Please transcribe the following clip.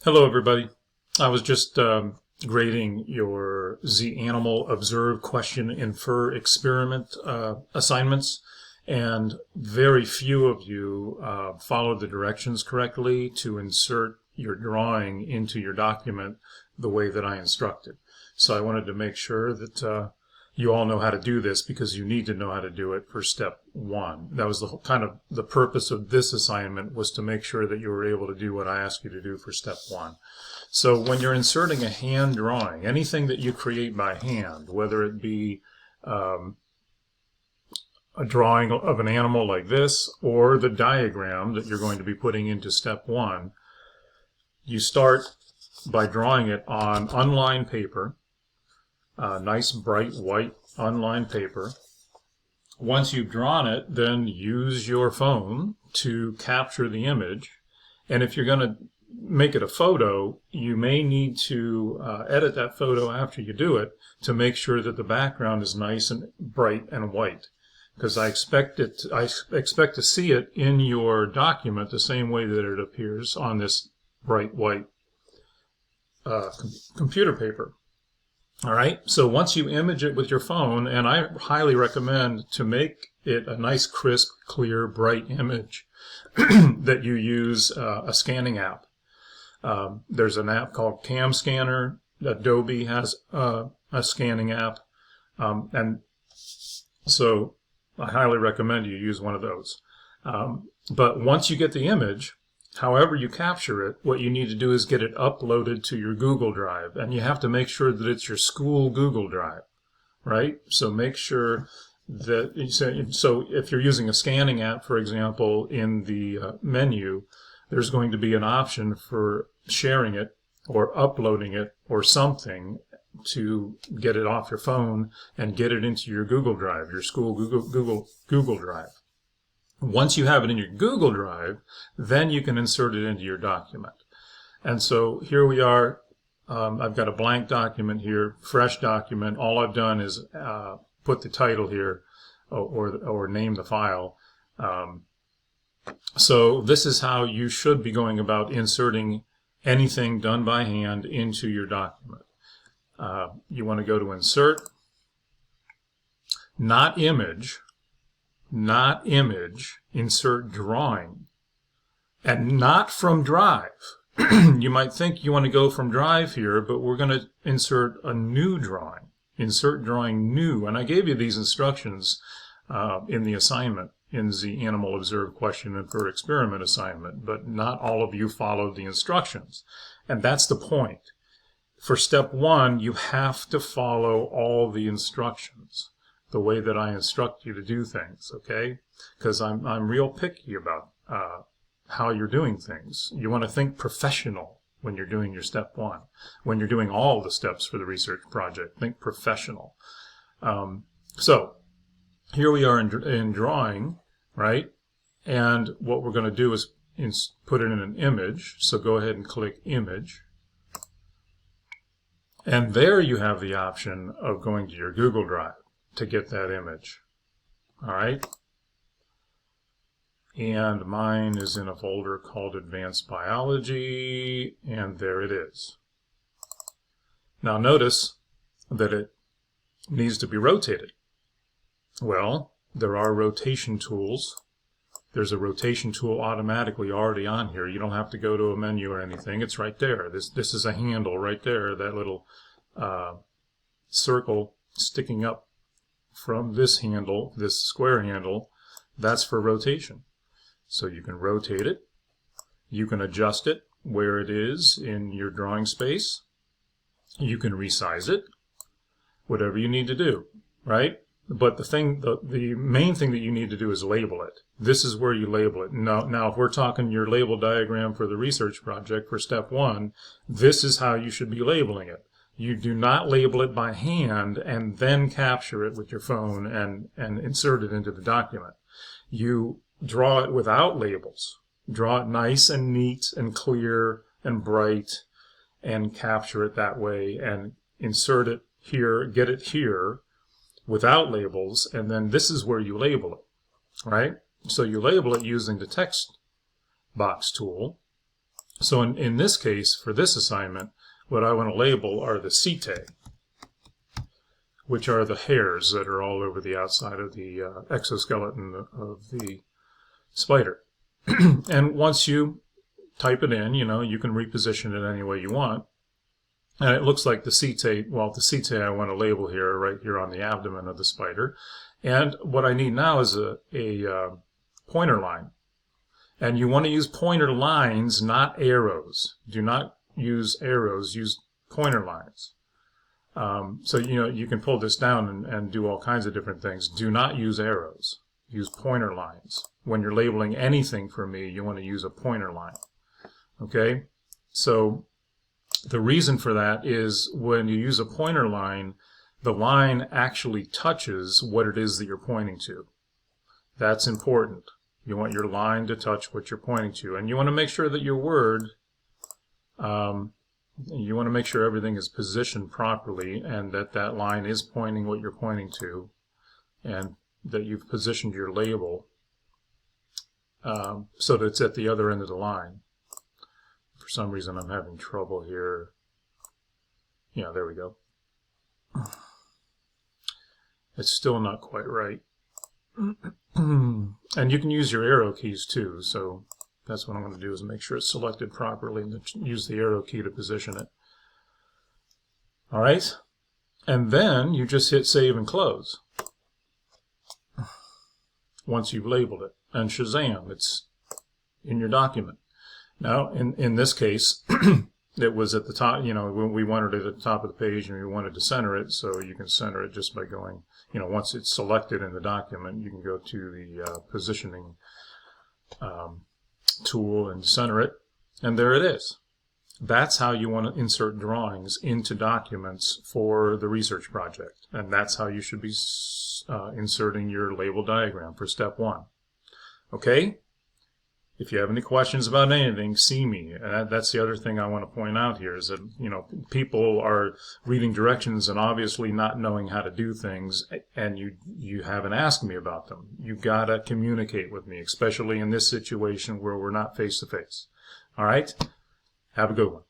Hello, everybody. I was just grading your Z-Animal Observe Question Infer Experiment assignments, and very few of you followed the directions correctly to insert your drawing into your document the way that I instructed. So I wanted to make sure that you all know how to do this, because you need to know how to do it for step one. That was the whole, kind of the purpose of this assignment, was to make sure that you were able to do what I asked you to do for step one. So when you're inserting a hand drawing, anything that you create by hand, whether it be a drawing of an animal like this, or the diagram that you're going to be putting into step one, you start by drawing it on unlined paper. Nice bright white unlined paper. Once you've drawn it, then use your phone to capture the image. And if you're going to make it a photo, you may need to edit that photo after you do it to make sure that the background is nice and bright and white. Because I expect to see it in your document the same way that it appears on this bright white computer paper. All right, so once you image it with your phone, and I highly recommend to make it a nice, crisp, clear, bright image, that you use a scanning app. There's an app called Cam Scanner. Adobe has a scanning app, and so I highly recommend you use one of those. But once you get the image, however you capture it, what you need to do is get it uploaded to your Google Drive. And you have to make sure that it's your school Google Drive, right? So make sure that, so if you're using a scanning app, for example, in the menu, there's going to be an option for sharing it or uploading it or something to get it off your phone and get it into your Google Drive, your school Google Drive. Once you have it in your Google Drive, then you can insert it into your document. And so here we are. I've got a blank document here, fresh document. All I've done is put the title here or name the file. So this is how you should be going about inserting anything done by hand into your document. You want to go to Insert, not Image, insert Drawing, and not from Drive. You might think you want to go from Drive here, but we're going to insert a new drawing. Insert Drawing New, and I gave you these instructions in the assignment, in the Animal Observe Question Infer Experiment assignment, but not all of you followed the instructions. And that's the point. For step one, you have to follow all the instructions, the way that I instruct you to do things, okay? Because I'm real picky about how you're doing things. You want to think professional when you're doing your step one. When you're doing all the steps for the research project, think professional. So here we are in drawing, right? And what we're going to do is put it in an image. So go ahead and click Image. And there you have the option of going to your Google Drive to get that image. All right. And mine is in a folder called Advanced Biology, and there it is. Now notice that it needs to be rotated. Well, there are rotation tools. There's a rotation tool automatically already on here. You don't have to go to a menu or anything. It's right there. This is a handle right there, that little circle sticking up from this handle, this square handle. That's for rotation. So you can rotate it. You can adjust it where it is in your drawing space. You can resize it, whatever you need to do, right? But the main thing that you need to do is label it. This is where you label it. Now, if we're talking your label diagram for the research project for step one, this is how you should be labeling it. You do not label it by hand and then capture it with your phone and insert it into the document. You draw it without labels. Draw it nice and neat and clear and bright and capture it that way and insert it here, get it here without labels, and then this is where you label it, right? So you label it using the text box tool, So in this case, for this assignment, what I want to label are the setae, which are the hairs that are all over the outside of the exoskeleton of the spider. And once you type it in, you can reposition it any way you want. And it looks like the setae, well, the setae I want to label here, right here on the abdomen of the spider. And what I need now is a pointer line. And you want to use pointer lines, not arrows. Do not use arrows, use pointer lines. So, you can pull this down and do all kinds of different things. Do not use arrows. Use pointer lines. When you're labeling anything for me, you want to use a pointer line. Okay? So the reason for that is when you use a pointer line, the line actually touches what it is that you're pointing to. That's important. You want your line to touch what you're pointing to. And you want to make sure that your word, you want to make sure everything is positioned properly and that that line is pointing what you're pointing to and that you've positioned your label so that it's at the other end of the line. For some reason I'm having trouble here. Yeah, there we go. It's still not quite right. And you can use your arrow keys too, so that's what I'm going to do, is make sure it's selected properly and use the arrow key to position it. All right, and then you just hit save and close once you've labeled it, and shazam, it's in your document. Now, in this case, it was at the top, we wanted it at the top of the page and we wanted to center it, so you can center it just by going, once it's selected in the document, you can go to the positioning tool and center it, and there it is. That's how you want to insert drawings into documents for the research project, and that's how you should be inserting your label diagram for step 1. Okay? If you have any questions about anything, see me. And that's the other thing I want to point out here is that, people are reading directions and obviously not knowing how to do things, and you haven't asked me about them. You've got to communicate with me, especially in this situation where we're not face to face. All right? Have a good one.